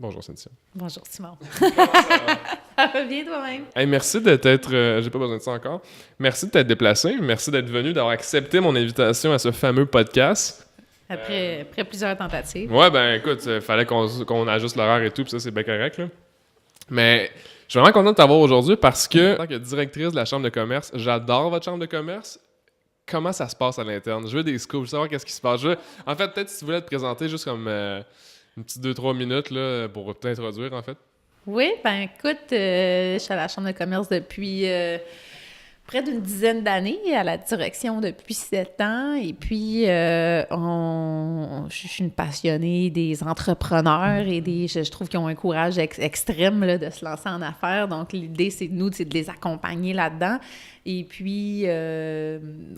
Bonjour Cynthia. Bonjour Simon. Comment ça va? Ça va bien toi-même? Hey, merci de t'être... j'ai pas besoin de ça encore. Merci de t'être déplacé. Merci d'être venu, d'avoir accepté mon invitation à ce fameux podcast. Après plusieurs tentatives. Ouais, ben écoute, fallait qu'on ajuste l'horaire et tout, puis ça, c'est bien correct, là. Mais je suis vraiment content de t'avoir aujourd'hui parce que, en tant que directrice de la Chambre de commerce, j'adore votre Chambre de commerce. Comment ça se passe à l'interne? Je veux des scoops, je veux savoir qu'est-ce qui se passe. En fait, peut-être si tu voulais te présenter juste comme une petite 2-3 minutes là, pour t'introduire, en fait. Oui, ben écoute, je suis à la Chambre de commerce depuis près d'une dizaine d'années, à la direction depuis 7 ans. Et puis, je suis une passionnée des entrepreneurs et je trouve qu'ils ont un courage extrême là, de se lancer en affaires. Donc, l'idée, c'est de les accompagner là-dedans. Et puis,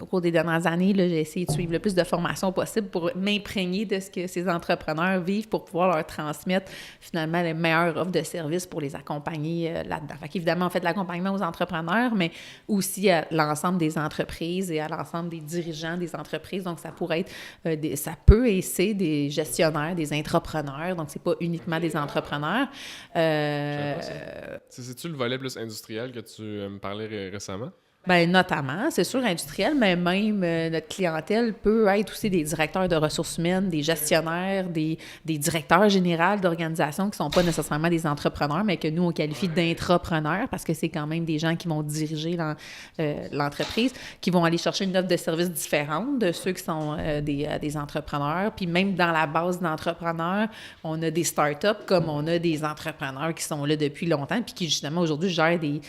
au cours des dernières années, là, j'ai essayé de suivre le plus de formations possible pour m'imprégner de ce que ces entrepreneurs vivent pour pouvoir leur transmettre finalement les meilleures offres de services pour les accompagner là-dedans. Fait qu'évidemment, on fait de l'accompagnement aux entrepreneurs, mais aussi à l'ensemble des entreprises et à l'ensemble des dirigeants des entreprises. Donc, ça pourrait être, ça peut et c'est des gestionnaires, des intrapreneurs. Donc, c'est pas uniquement des entrepreneurs. C'est-tu le volet plus industriel que tu me parlais récemment? Bien, notamment, c'est sûr, industriel, mais même notre clientèle peut être aussi des directeurs de ressources humaines, des gestionnaires, des directeurs généraux d'organisations qui ne sont pas nécessairement des entrepreneurs, mais que nous, on qualifie d'intrapreneurs parce que c'est quand même des gens qui vont diriger l'entreprise, qui vont aller chercher une offre de services différente de ceux qui sont des entrepreneurs. Puis même dans la base d'entrepreneurs, on a des startups comme on a des entrepreneurs qui sont là depuis longtemps puis qui, justement, aujourd'hui, gèrent il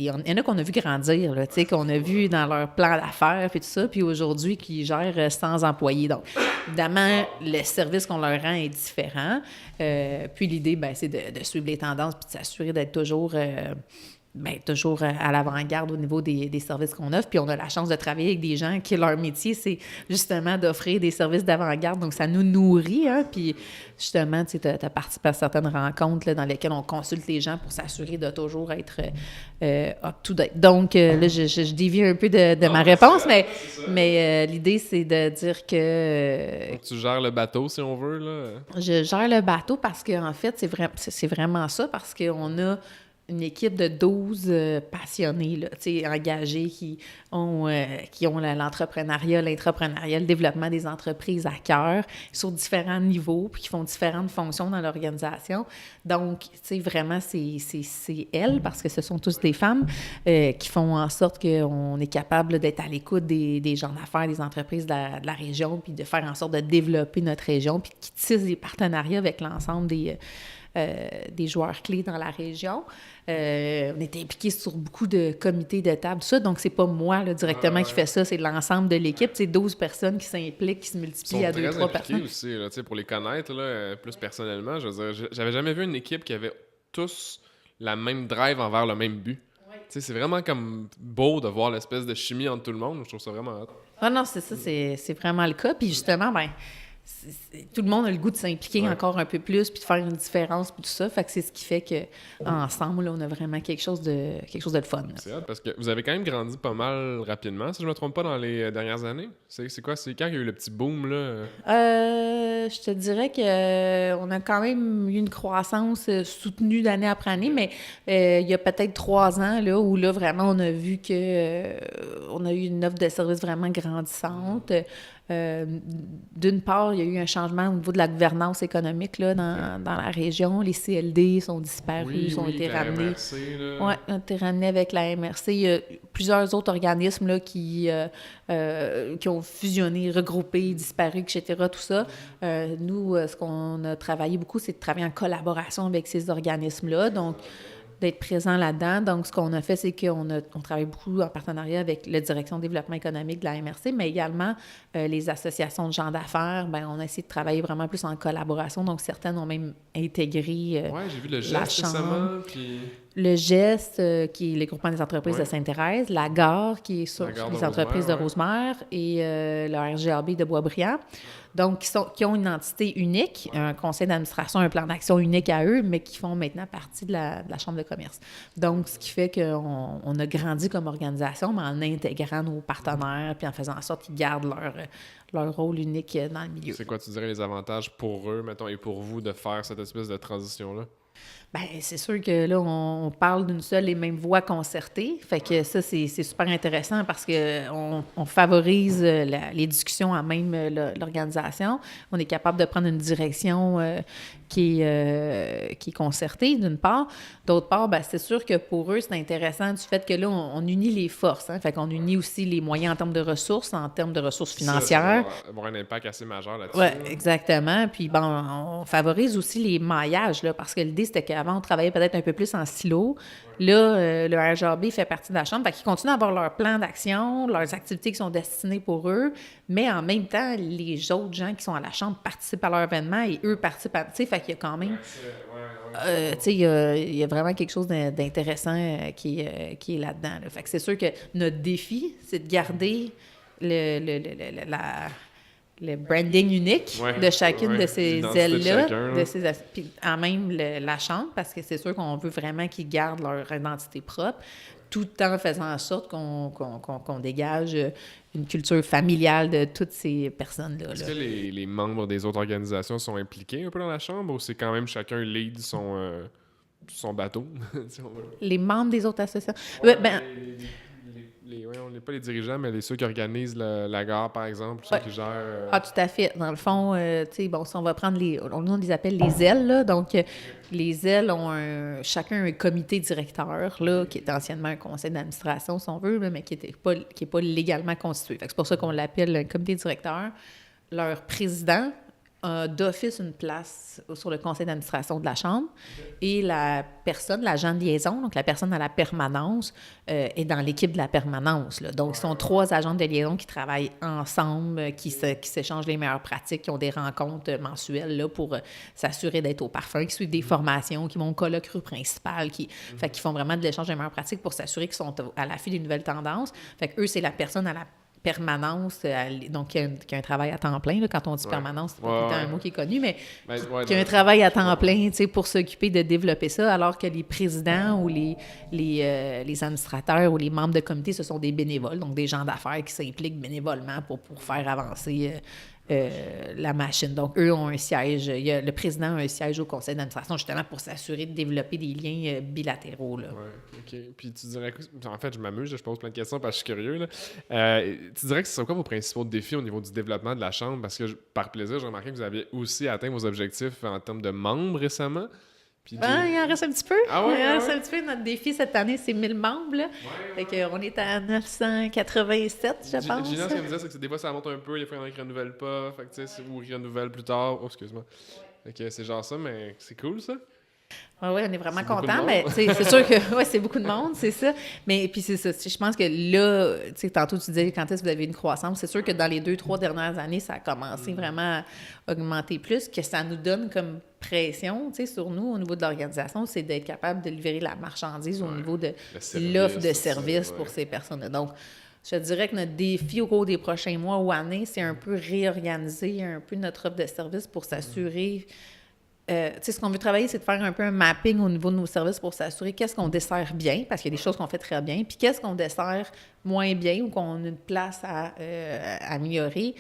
y en a qu'on a vu grandir, là, qu'on a vu dans leur plan d'affaires puis tout ça, puis aujourd'hui, qui gèrent 100 employés. Donc, évidemment, le service qu'on leur rend est différent. Puis l'idée, ben, c'est de suivre les tendances puis de s'assurer d'être toujours à l'avant-garde au niveau des services qu'on offre. Puis on a la chance de travailler avec des gens qui, leur métier, c'est justement d'offrir des services d'avant-garde. Donc, ça nous nourrit. Hein? Puis justement, tu as participé à certaines rencontres là, dans lesquelles on consulte les gens pour s'assurer de toujours être up-to-date. Donc, là, je dévie un peu de ma réponse, mais l'idée, c'est de dire que... Donc, tu gères le bateau, si on veut, là? Je gère le bateau parce qu'en fait, c'est vraiment ça, parce qu'on a une équipe de 12 passionnés, là, engagés qui ont l'entrepreneuriat, l'intrapreneuriat, le développement des entreprises à cœur sur différents niveaux, puis qui font différentes fonctions dans l'organisation. Donc, tu sais, vraiment, c'est elles, parce que ce sont tous des femmes, qui font en sorte qu'on est capable d'être à l'écoute des gens d'affaires, des entreprises de la région, puis de faire en sorte de développer notre région, puis qui tissent des partenariats avec l'ensemble des joueurs clés dans la région. On est impliqué sur beaucoup de comités de table, tout ça. Donc, c'est pas moi là, directement qui fait ça, c'est l'ensemble de l'équipe. C'est 12 personnes qui s'impliquent, qui se multiplient à 2-3 personnes. Aussi, là, pour les connaître là, plus personnellement. Je veux dire, j'avais jamais vu une équipe qui avait tous la même drive envers le même but. Ouais. C'est vraiment comme beau de voir l'espèce de chimie entre tout le monde. Je trouve ça vraiment hot. Ah non, c'est ça, c'est vraiment le cas. Puis justement, ben tout le monde a le goût de s'impliquer encore un peu plus puis de faire une différence puis tout ça. Fait que c'est ce qui fait qu'ensemble, on a vraiment quelque chose de le fun. Là. C'est hot parce que vous avez quand même grandi pas mal rapidement, si je me trompe pas, dans les dernières années. C'est quoi? C'est quand qu'il y a eu le petit boom, là? Je te dirais qu'on a quand même eu une croissance soutenue d'année après année, mais il y a peut-être 3 ans, là, où là, vraiment, on a vu on a eu une offre de service vraiment grandissante. D'une part, il y a eu un changement au niveau de la gouvernance économique là, dans la région. Les CLD sont disparus, ont été ramenés. Oui, ont été ramenés avec la MRC. Il y a plusieurs autres organismes là, qui ont fusionné, regroupé, disparu, etc., tout ça. Nous, ce qu'on a travaillé beaucoup, c'est de travailler en collaboration avec ces organismes-là. Donc, d'être présent là-dedans. Donc, ce qu'on a fait, c'est qu'on travaille beaucoup en partenariat avec la Direction de développement économique de la MRC, mais également les associations de gens d'affaires. Bien, on a essayé de travailler vraiment plus en collaboration. Donc, certaines ont même intégré j'ai vu le geste récemment, puis... Le GEST, qui est les groupements des entreprises de Sainte-Thérèse, la GAR, qui est sur les entreprises de Rosemère, et le RGAB de Boisbriand. Donc, qui ont une entité unique, un conseil d'administration, un plan d'action unique à eux, mais qui font maintenant partie de la Chambre de commerce. Donc, ce qui fait qu'on a grandi comme organisation, mais en intégrant nos partenaires, puis en faisant en sorte qu'ils gardent leur rôle unique dans le milieu. C'est quoi, tu dirais, les avantages pour eux, mettons, et pour vous, de faire cette espèce de transition-là? Bien, c'est sûr que là, on parle d'une seule et même voix concertée. Fait que ça, c'est super intéressant parce qu'on favorise les discussions à même l'organisation. On est capable de prendre une direction qui est concertée, d'une part. D'autre part, bien, c'est sûr que pour eux, c'est intéressant du fait que là, on unit les forces. Hein? Fait qu'on unit aussi les moyens en termes de ressources financières. Ça va avoir un impact assez majeur là-dessus. Oui, exactement. Puis, bon, on favorise aussi les maillages, là, parce que l'idée, c'était qu'avant, on travaillait peut-être un peu plus en silo. Là, le RJB fait partie de la Chambre. Fait qu'ils continuent à avoir leur plan d'action, leurs activités qui sont destinées pour eux, mais en même temps, les autres gens qui sont à la Chambre participent à leur événement et eux participent à... Tu sais, fait qu'il y a quand même... tu sais, il y a vraiment quelque chose d'intéressant qui est là-dedans. Là. Fait que c'est sûr que notre défi, c'est de garder le branding unique de chacune de ces ailes-là, puis en même la Chambre, parce que c'est sûr qu'on veut vraiment qu'ils gardent leur identité propre, tout en faisant en sorte qu'on dégage une culture familiale de toutes ces personnes-là. Est-ce que les membres des autres organisations sont impliqués un peu dans la Chambre, ou c'est quand même chacun lead son bateau? Les membres des autres associations? On n'est pas les dirigeants, mais ceux qui organisent la gare, par exemple, ceux qui gèrent... Ah, tout à fait. Dans le fond, tu sais, bon, si on va prendre on les appelle les ailes, là. Donc, les ailes ont chacun un comité directeur, là, qui est anciennement un conseil d'administration, si on veut, là, mais qui est pas légalement constitué. Fait que c'est pour ça qu'on l'appelle un comité directeur. Leur président a d'office une place sur le conseil d'administration de la Chambre et la personne, l'agent de liaison, donc la personne à la permanence, est dans l'équipe de la permanence. Là. Donc, ce sont 3 agents de liaison qui travaillent ensemble, qui s'échangent les meilleures pratiques, qui ont des rencontres mensuelles là, pour s'assurer d'être au parfum, qui suivent des formations, qui vont au colloque rue principal, qui font vraiment de l'échange des meilleures pratiques pour s'assurer qu'ils sont à l'affût des nouvelles tendances. Fait qu'eux, c'est la personne à la permanence, donc qui a un travail à temps plein. Là, quand on dit permanence, c'est pas tout le temps un mot qui est connu, mais qui a un travail à temps plein pour s'occuper de développer ça, alors que les présidents ou les administrateurs ou les membres de comité, ce sont des bénévoles, donc des gens d'affaires qui s'impliquent bénévolement pour faire avancer la machine. Donc, eux ont un siège. Le président a un siège au conseil d'administration, justement, pour s'assurer de développer des liens bilatéraux. Là. Oui, OK. Puis tu dirais... En fait, je m'amuse, je pose plein de questions parce que je suis curieux. Là. Tu dirais que ce sont quoi vos principaux défis au niveau du développement de la Chambre? Parce que, par plaisir, j'ai remarqué que vous aviez aussi atteint vos objectifs en termes de membres récemment. Puis il en reste un petit peu. Ah ouais, il en reste un petit peu. Notre défi cette année, c'est 1000 membres. Là. Fait qu'on est à 987, je pense. Gina, ce qu'elle me disait, c'est que des fois, ça monte un peu, des fois, il y en a qui ne renouvellent pas. Fait que, tu sais, ou ils renouvellent plus tard. Oh, excuse-moi. Fait que c'est genre ça, mais c'est cool, ça. Oui, on est vraiment contents, mais c'est sûr que c'est beaucoup de monde, c'est ça. Mais puis c'est ça, je pense que là, tantôt tu disais quand est-ce que vous avez une croissance, c'est sûr que dans les 2-3 dernières années, ça a commencé vraiment à augmenter plus, que ça nous donne comme pression sur nous au niveau de l'organisation, c'est d'être capable de livrer la marchandise au niveau de l'offre de service pour ces personnes-là. Donc, je dirais que notre défi au cours des prochains mois ou années, c'est un peu réorganiser un peu notre offre de service pour s'assurer... ce qu'on veut travailler, c'est de faire un peu un mapping au niveau de nos services pour s'assurer qu'est-ce qu'on dessert bien, parce qu'il y a des choses qu'on fait très bien, puis qu'est-ce qu'on dessert moins bien ou qu'on a une place à améliorer.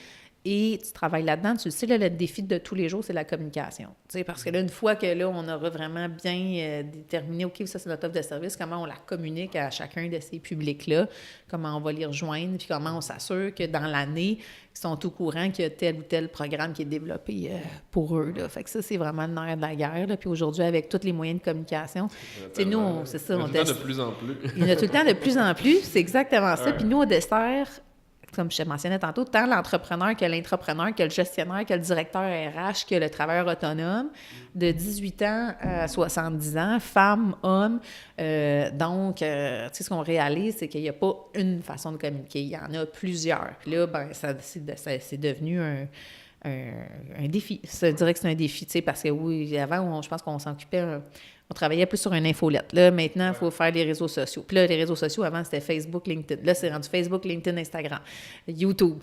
Et tu travailles là-dedans. Tu le sais, là, le défi de tous les jours, c'est la communication. Parce que là, une fois que là, on aura vraiment bien déterminé, OK, ça, c'est notre offre de service, comment on la communique à chacun de ces publics-là, comment on va les rejoindre, puis comment on s'assure que dans l'année, ils sont au courant qu'il y a tel ou tel programme qui est développé pour eux. Là. Fait que ça, c'est vraiment le nerf de la guerre. Là. Puis aujourd'hui, avec tous les moyens de communication, nous, c'est ça. Il y en a tout le temps de plus en plus. Il y en a tout le temps de plus en plus. C'est exactement ça. Puis nous, on dessert... Comme je te mentionnais tantôt, tant l'entrepreneur que l'intrapreneur, que le gestionnaire, que le directeur RH, que le travailleur autonome, de 18 ans à 70 ans, femmes, hommes. Donc, ce qu'on réalise, c'est qu'il n'y a pas une façon de communiquer. Il y en a plusieurs. Puis là, c'est devenu un défi. Je dirais que c'est un défi, tu sais, parce que oui, avant, je pense qu'on s'occupait, on travaillait plus sur une infolette. Là, maintenant, il faut faire les réseaux sociaux. Puis là, les réseaux sociaux, avant, c'était Facebook, LinkedIn. Là, c'est rendu Facebook, LinkedIn, Instagram, YouTube.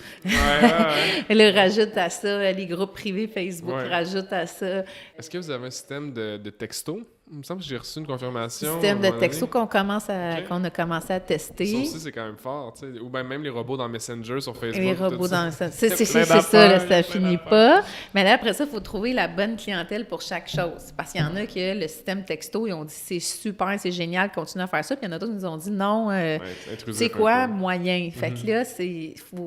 Et là, rajoute à ça les groupes privés Facebook, rajoute à ça. Est-ce que vous avez un système de texto? Il me semble que j'ai reçu une confirmation. Système de texto qu'on a commencé à tester. Ça aussi, c'est quand même fort, tu sais. Ou bien même les robots dans Messenger sur Facebook. Les robots dans ça. C'est ça, là, ça finit pas. Mais là, après ça, il faut trouver la bonne clientèle pour chaque chose. Parce qu'il y en a que le système texto, ils ont dit c'est super, c'est génial, continue à faire ça. Puis il y en a d'autres qui nous ont dit non, c'est quoi, moyen. Fait que là,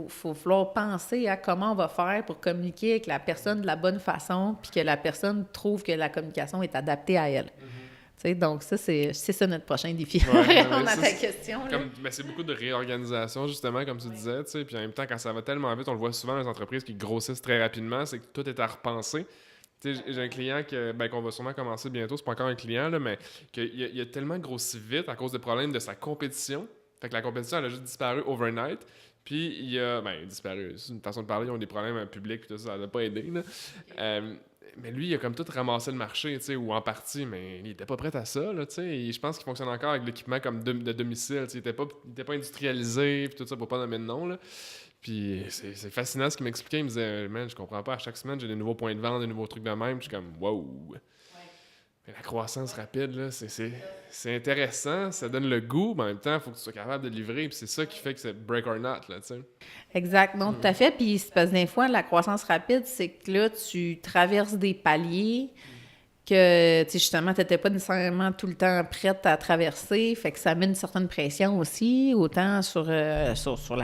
faut falloir penser à comment on va faire pour communiquer avec la personne de la bonne façon, puis que la personne trouve que la communication est adaptée à elle. Donc, ça, c'est ça notre prochain défi. Répondre à ta question. C'est beaucoup de réorganisation, justement, comme tu disais. Puis en même temps, quand ça va tellement vite, on le voit souvent dans les entreprises qui grossissent très rapidement, c'est que tout est à repenser. J'ai un client qu'on va sûrement commencer bientôt, c'est pas encore un client, là, mais il a tellement grossi vite à cause des problèmes de sa compétition. Fait que la compétition, elle a juste disparu overnight. Puis il a disparu. C'est une façon de parler, ils ont des problèmes publics, tout ça, ça n'a pas aidé. Là. Mais lui, il a comme tout ramassé le marché, ou en partie, mais il était pas prêt à ça, là, et je pense qu'il fonctionne encore avec l'équipement comme de domicile, il était pas industrialisé, puis tout ça, pour pas nommer de nom, là. Puis c'est fascinant ce qu'il m'expliquait, il me disait, man, je comprends pas, à chaque semaine, j'ai des nouveaux points de vente, des nouveaux trucs de même, je suis comme, wow! Mais la croissance rapide, là, c'est intéressant, ça donne le goût, mais en même temps, il faut que tu sois capable de livrer, puis c'est ça qui fait que c'est break or not, là, tu sais. Exact, non, tout à fait. Puis c'est parce que des fois, la croissance rapide, c'est que là, tu traverses des paliers que, tu sais, justement, tu n'étais pas nécessairement tout le temps prête à traverser, fait que ça met une certaine pression aussi, autant sur la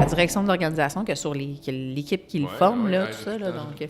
direction de l'organisation que sur l'équipe qui le forme, là, tout ça, là, donc...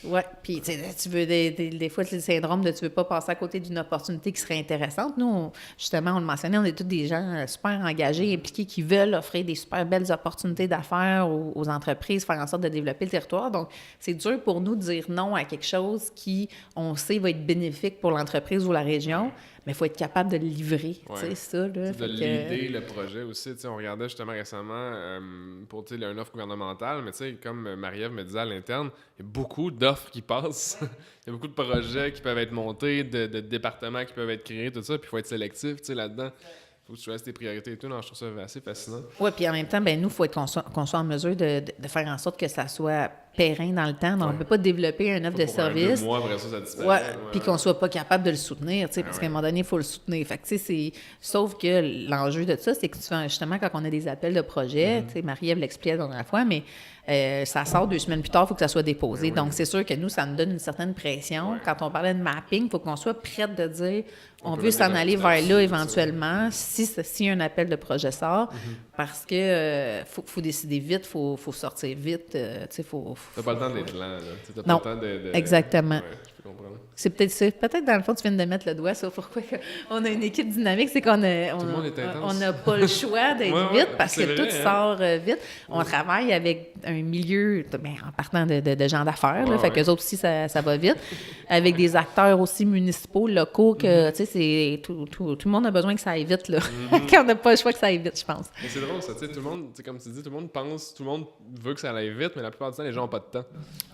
Ouais, puis tu veux des fois c'est le syndrome de tu veux pas passer à côté d'une opportunité qui serait intéressante. Nous, justement, on le mentionnait, on est tous des gens super engagés, impliqués, qui veulent offrir des super belles opportunités d'affaires aux entreprises, faire en sorte de développer le territoire. Donc, c'est dur pour nous de dire non à quelque chose qui, on sait, va être bénéfique pour l'entreprise ou la région, mais il faut être capable de le livrer, tu sais, ça. Là, de l'idée, le projet aussi. On regardait justement récemment pour une offre gouvernementale, mais comme Marie-Ève me disait à l'interne, il y a beaucoup d'offres qui passent. Il y a beaucoup de projets qui peuvent être montés, de départements qui peuvent être créés, tout ça, puis il faut être sélectif là-dedans. Il faut que tu choisisses tes priorités et tout. Non, je trouve ça assez fascinant. Oui, puis en même temps, nous, il faut être qu'on soit en mesure de faire en sorte que ça soit périn dans le temps. Donc, on ne peut pas développer un offre de service. 2 mois après ça disparaît. Puis qu'on ne soit pas capable de le soutenir, parce qu'à un moment donné, il faut le soutenir. Fait que, sauf que l'enjeu de ça, c'est que justement, quand on a des appels de projet, Marie-Ève l'expliquait la dernière fois, mais ça sort 2 semaines plus tard, il faut que ça soit déposé. Donc, c'est sûr que nous, ça nous donne une certaine pression. Quand on parlait de mapping, il faut qu'on soit prête de dire on veut s'en aller vers là éventuellement, si un appel de projet sort, parce que faut décider vite, faut sortir vite, T'as pas le temps d'être lent, là. T'as non, pas le temps de... exactement. Ouais, je peux comprendre. C'est peut-être ça. Peut-être, dans le fond, tu viens de mettre le doigt sur pourquoi on a une équipe dynamique. C'est qu'on n'a pas le choix d'être vite parce que tout sort vite. On travaille avec un milieu, en partant de gens d'affaires, fait qu'eux autres aussi, ça va vite. Avec des acteurs aussi municipaux, locaux, que, tu sais, tout le monde a besoin que ça aille vite, là. Qu'on n'a pas le choix que ça aille vite, je pense. Mais c'est drôle, ça. Tu sais, tout le monde, comme tu dis, tout le monde pense, tout le monde veut que ça aille vite, mais la plupart du temps, les gens n'ont pas de temps.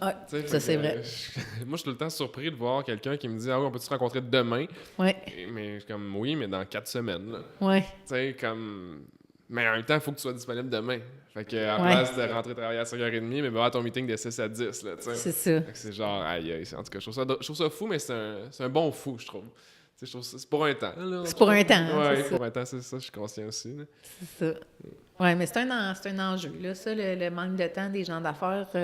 Ouais, ça, c'est vrai. Moi, je suis tout le temps surpris de voir quelqu'un qui me dit « Ah oui, on peut se rencontrer demain? » Ouais. Mais comme, oui, mais dans 4 semaines, là. Ouais. Tu sais, comme... Mais en même temps, il faut que tu sois disponible demain. Fait que, à place de rentrer travailler à 5h30, mais avoir ton meeting de 6 à 10, là, tu sais. C'est ça. Fait que c'est genre, aïe, aïe. En tout cas, je trouve ça fou, mais c'est un bon fou, je trouve. Je trouve ça, c'est pour un temps. Là, c'est pour un temps. Oui, pour un temps, c'est ça, je suis conscient aussi. Là. C'est ça. Oui, mais c'est un enjeu, là, ça, le manque de temps des gens d'affaires. Tu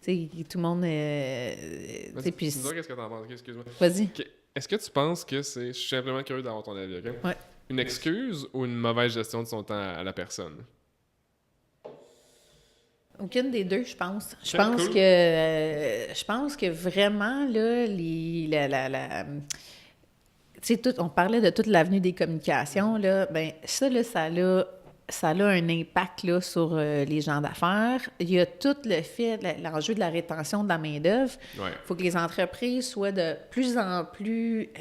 sais, tout le monde... puis qu'est-ce que t'en penses? Excuse-moi. Vas-y. Est-ce que tu penses que c'est... Je suis simplement curieux d'avoir ton avis, OK? Ouais. Une excuse ou une mauvaise gestion de son temps à la personne? Aucune des deux, je pense. Je pense que vraiment, là, tu sais, on parlait de toute l'avenue des communications, là, ben ça, là, ça a un impact là, sur les gens d'affaires. Il y a tout le fait, l'enjeu de la rétention de la main-d'œuvre. Il faut que les entreprises soient de plus en plus, tu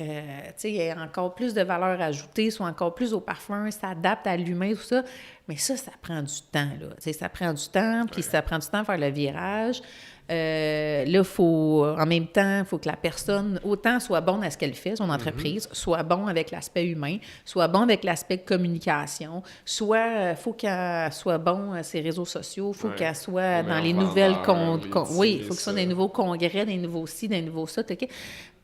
sais, il y ait encore plus de valeur ajoutée, soient encore plus au parfum, s'adaptent à l'humain, tout ça. Mais ça prend du temps, là. Tu sais, ça prend du temps, puis ça prend du temps à faire le virage. Là, en même temps, il faut que la personne, autant soit bonne à ce qu'elle fait, son entreprise, soit bon avec l'aspect humain, soit bon avec l'aspect communication, soit il faut qu'elle soit bon à ses réseaux sociaux, il faut qu'elle soit dans les nouvelles... oui, il faut que ce soit des nouveaux congrès, des nouveaux ci, des nouveaux ça, OK?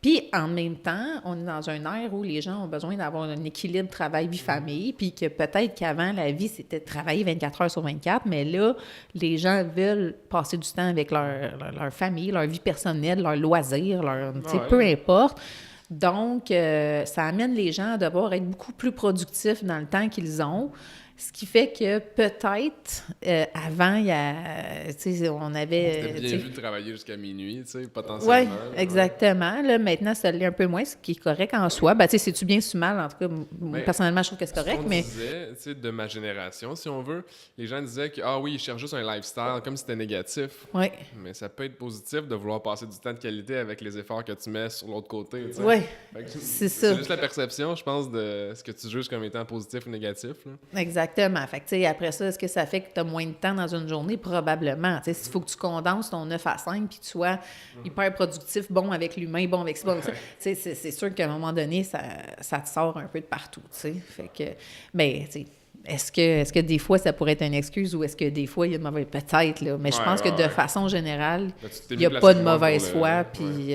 Puis, en même temps, on est dans un ère où les gens ont besoin d'avoir un équilibre travail-vie-famille, puis que peut-être qu'avant, la vie, c'était de travailler 24 heures sur 24, mais là, les gens veulent passer du temps avec leur famille, leur vie personnelle, leurs loisirs, peu importe. Donc, ça amène les gens à devoir être beaucoup plus productifs dans le temps qu'ils ont. Ce qui fait que peut-être, avant, on avait... C'était bien vu de travailler jusqu'à minuit, potentiellement. Oui, exactement. Là, maintenant, ça l'est un peu moins, ce qui est correct en soi. C'est-tu bien, c'est-tu mal? En tout cas, personnellement, je trouve que c'est correct, mais... disait, de ma génération, si on veut, les gens disaient que, ah oui, ils cherchent juste un lifestyle, comme si c'était négatif. Oui. Mais ça peut être positif de vouloir passer du temps de qualité avec les efforts que tu mets sur l'autre côté, Oui, c'est ça. C'est juste la perception, je pense, de ce que tu juges comme étant positif ou négatif. Là. Exactement. Fait que, après ça, est-ce que ça fait que tu as moins de temps dans une journée? Probablement. S'il faut que tu condenses ton 9 à 5 puis que tu sois hyper productif, bon avec l'humain, bon avec ça, c'est sûr qu'à un moment donné, ça te sort un peu de partout. Fait que, est-ce que des fois, ça pourrait être une excuse ou est-ce que des fois, il y a de mauvaise... Peut-être, là. Mais je pense que de façon générale, il n'y a pas de mauvaise foi, puis...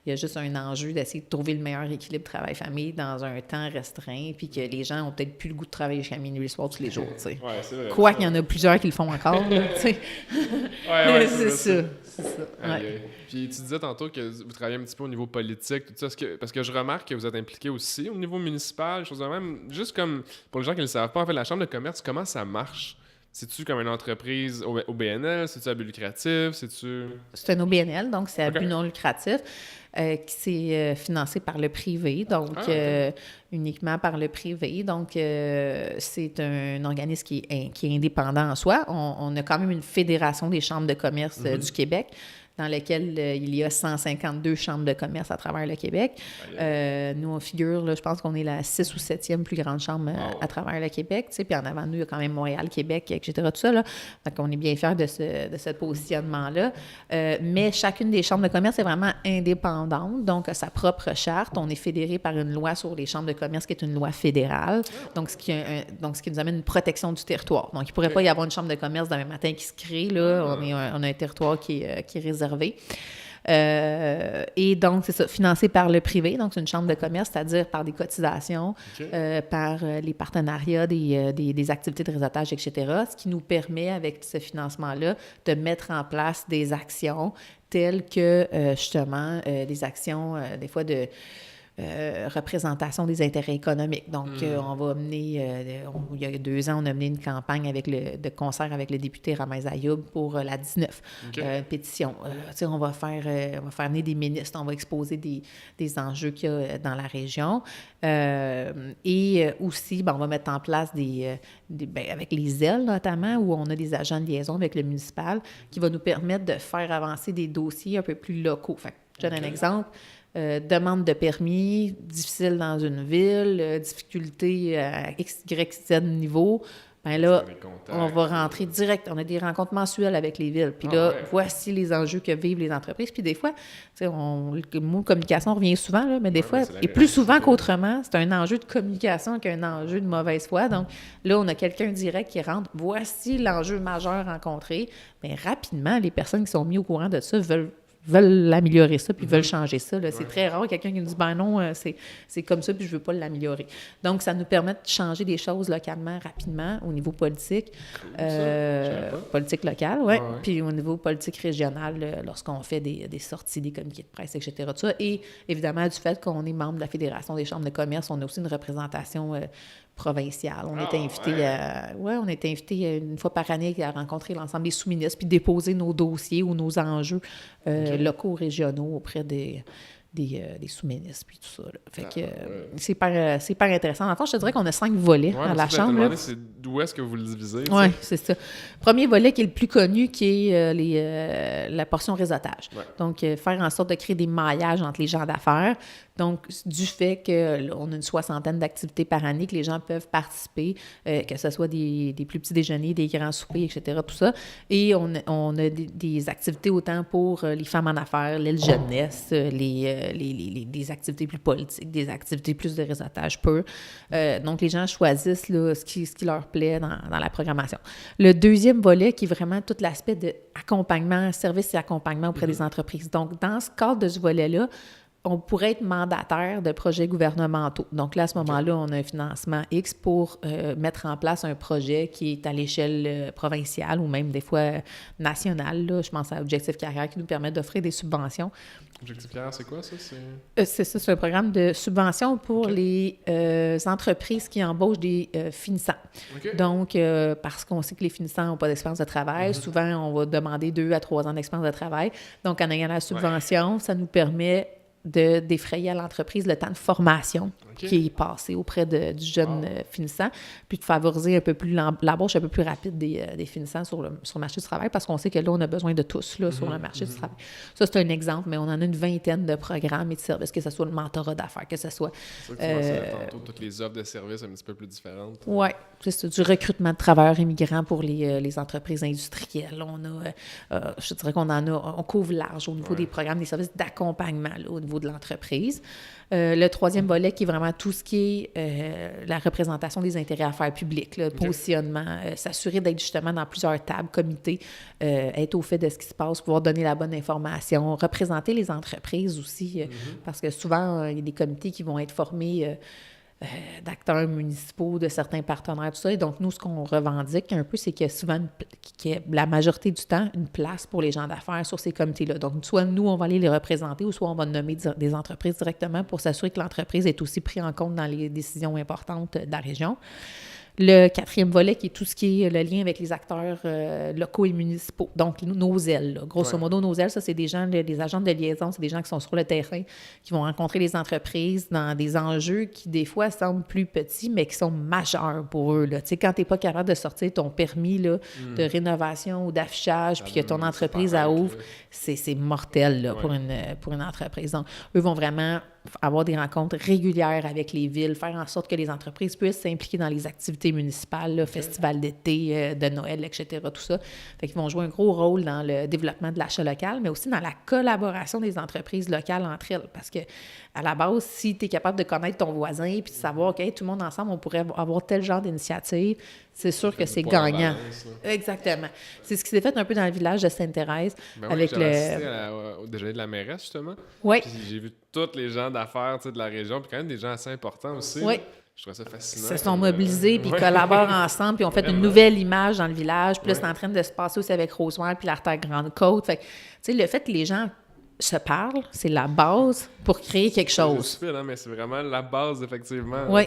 il y a juste un enjeu d'essayer de trouver le meilleur équilibre travail-famille dans un temps restreint, puis que les gens ont peut-être plus le goût de travailler jusqu'à minuit le soir tous les jours, tu sais. Ouais, c'est vrai. Quoi qu'il y en a plusieurs qui le font encore, tu sais. C'est ça. Puis tu disais tantôt que vous travaillez un petit peu au niveau politique, tout ça, parce que je remarque que vous êtes impliqué aussi au niveau municipal, choses de même. Juste comme, pour les gens qui ne le savent pas, en fait, la Chambre de commerce, comment ça marche? C'est-tu comme une entreprise au BNL? C'est-tu à but lucratif? C'est un OBNL, donc c'est à but non lucratif, qui s'est financé par le privé, donc uniquement par le privé. Donc, c'est un organisme qui est indépendant en soi. On a quand même une fédération des chambres de commerce du Québec, dans lequel il y a 152 chambres de commerce à travers le Québec. Nous, on figure, là, je pense qu'on est la 6 ou 7e plus grande chambre à travers le Québec. Puis en avant de nous, il y a quand même Montréal, Québec, etc. Tout ça, là. Donc, on est bien fiers de ce positionnement-là. Mais chacune des chambres de commerce est vraiment indépendante, donc a sa propre charte. On est fédéré par une loi sur les chambres de commerce qui est une loi fédérale, donc ce qui nous amène une protection du territoire. Donc, il ne pourrait pas y avoir une chambre de commerce demain matin qui se crée. Là. On a un territoire qui est réservé. Et donc, c'est ça, financé par le privé, donc c'est une chambre de commerce, c'est-à-dire par des cotisations, par les partenariats des activités de réseautage, etc., ce qui nous permet, avec ce financement-là, de mettre en place des actions telles que, justement, des actions, des fois, de représentation des intérêts économiques. Donc, on va mener, il y a 2 ans, on a mené une campagne de concert avec le député Ramez Ayoub pour la 19, pétition. On va faire venir des ministres, on va exposer des enjeux qu'il y a dans la région. Et aussi, on va mettre en place avec les ailes notamment, où on a des agents de liaison avec le municipal qui va nous permettre de faire avancer des dossiers un peu plus locaux. Fait que, je donne un exemple. Demande de permis, difficile dans une ville, difficulté à X, Y, Z niveau. Bien là, on va rentrer direct. On a des rencontres mensuelles avec les villes. Puis là, voici les enjeux que vivent les entreprises. Puis des fois, le mot communication revient souvent, là, mais des fois, et plus souvent qu'autrement, c'est un enjeu de communication qu'un enjeu de mauvaise foi. Donc là, on a quelqu'un direct qui rentre. Voici l'enjeu majeur rencontré. Mais rapidement, les personnes qui sont mises au courant de ça veulent améliorer ça, puis veulent changer ça. Là. C'est très rare quelqu'un qui nous dit « ben non, c'est comme ça, puis je veux pas l'améliorer ». Donc, ça nous permet de changer des choses localement, rapidement, au niveau politique. Politique locale, oui. Puis au niveau politique régional, lorsqu'on fait des sorties, des communiqués de presse, etc. Tout ça. Et évidemment, du fait qu'on est membre de la Fédération des chambres de commerce, on a aussi une représentation provinciale. On est invité une fois par année à rencontrer l'ensemble des sous-ministres puis déposer nos dossiers ou nos enjeux locaux, régionaux auprès des sous-ministres puis tout ça. Là. Fait que c'est super intéressant. En fait, je te dirais qu'on a 5 volets à la Chambre. C'est d'où est-ce que vous le divisez? Oui, c'est ça. Premier volet qui est le plus connu, qui est la portion réseautage. Ouais. Donc, faire en sorte de créer des maillages entre les gens d'affaires. Donc, du fait qu'on a une 60aine d'activités par année, que les gens peuvent participer, que ce soit des plus petits déjeuners, des grands soupers, etc., tout ça. Et on a des activités autant pour les femmes en affaires, l'aile jeunesse, des activités plus politiques, des activités plus de réseautage pur. Donc, les gens choisissent là, ce qui leur plaît dans la programmation. Le deuxième volet, qui est vraiment tout l'aspect d'accompagnement, service et accompagnement auprès des entreprises. Donc, dans ce cadre de ce volet-là, on pourrait être mandataire de projets gouvernementaux. Donc là, à ce moment-là, on a un financement X pour mettre en place un projet qui est à l'échelle provinciale ou même des fois nationale. Là. Je pense à Objectif Carrière qui nous permet d'offrir des subventions. Objectif Carrière, c'est quoi ça? C'est ça, c'est un programme de subvention pour les entreprises qui embauchent des finissants. Okay. Donc, parce qu'on sait que les finissants n'ont pas d'expérience de travail, souvent, on va demander 2 à 3 ans d'expérience de travail. Donc, en ayant la subvention, ça nous permet de défrayer à l'entreprise le temps de formation qui est passé auprès du jeune finissant, puis de favoriser un peu plus l'embauche un peu plus rapide des finissants sur le marché du travail, parce qu'on sait que là, on a besoin de tous là, sur le marché du travail. Ça, c'est un exemple, mais on en a une vingtaine de programmes et de services, que ce soit le mentorat d'affaires, que ce soit... C'est vrai que tu mentionnais tantôt toutes les offres de services un petit peu plus différentes. Oui, c'est du recrutement de travailleurs immigrants pour les entreprises industrielles. On a, je dirais on couvre large au niveau des programmes, des services d'accompagnement là, au niveau de l'entreprise. Le troisième volet qui est vraiment tout ce qui est la représentation des intérêts affaires publiques, le positionnement, s'assurer d'être justement dans plusieurs tables, comités, être au fait de ce qui se passe, pouvoir donner la bonne information, représenter les entreprises aussi, parce que souvent, il y a des comités qui vont être formés d'acteurs municipaux, de certains partenaires, tout ça. Et donc, nous, ce qu'on revendique un peu, c'est qu'il y a souvent, la majorité du temps, une place pour les gens d'affaires sur ces comités-là. Donc, soit nous, on va aller les représenter ou soit on va nommer des entreprises directement pour s'assurer que l'entreprise est aussi prise en compte dans les décisions importantes de la région. Le quatrième volet, qui est tout ce qui est le lien avec les acteurs locaux et municipaux. Donc, nos ailes. Là. Grosso modo, nos ailes, ça, c'est des gens, des agents de liaison, c'est des gens qui sont sur le terrain, qui vont rencontrer les entreprises dans des enjeux qui, des fois, semblent plus petits, mais qui sont majeurs pour eux. Tu sais, quand tu n'es pas capable de sortir ton permis là, de rénovation ou d'affichage, puis que ton entreprise ouvre, c'est mortel là, pour une entreprise. Donc, eux vont vraiment avoir des rencontres régulières avec les villes, faire en sorte que les entreprises puissent s'impliquer dans les activités municipales, là, festivals d'été, de Noël, etc., tout ça. Fait qu'ils vont jouer un gros rôle dans le développement de l'achat local, mais aussi dans la collaboration des entreprises locales entre elles. Parce que à la base, si tu es capable de connaître ton voisin puis de savoir que tout le monde ensemble, on pourrait avoir tel genre d'initiative, c'est sûr que c'est gagnant. Exactement. C'est ce qui s'est fait un peu dans le village de Sainte-Thérèse. Avec assisté au déjeuner de la mairesse, justement. Oui. Puis j'ai vu tous les gens d'affaires de la région, puis quand même des gens assez importants aussi. Oui. Je trouve ça fascinant. Ils se sont mobilisés, puis ils collaborent ensemble, puis ont fait une nouvelle image dans le village. Puis là, c'est en train de se passer aussi avec Rosemère puis l'Artère Grande-Côte. Fait que, tu sais, le fait que les gens se parlent, c'est la base pour créer quelque chose. C'est mais c'est vraiment la base, effectivement. Oui.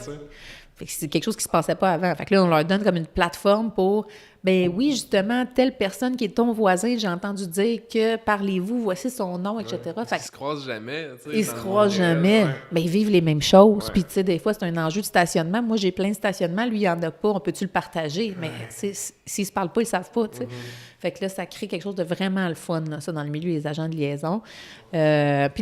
Fait que c'est quelque chose qui se passait pas avant. Fait que là, on leur donne comme une plateforme pour, ben oui, justement, telle personne qui est ton voisin, j'ai entendu dire que parlez-vous, voici son nom, etc. Fait ils se croisent jamais. Ils se croisent jamais. Mais ils vivent les mêmes choses. Puis, tu sais, des fois, c'est un enjeu de stationnement. Moi, j'ai plein de stationnements, lui, il n'y en a pas. On peut-tu le partager? Mais s'ils se parlent pas, ils savent pas, tu sais. Fait que là, ça crée quelque chose de vraiment le fun, là, ça, dans le milieu des agents de liaison. Puis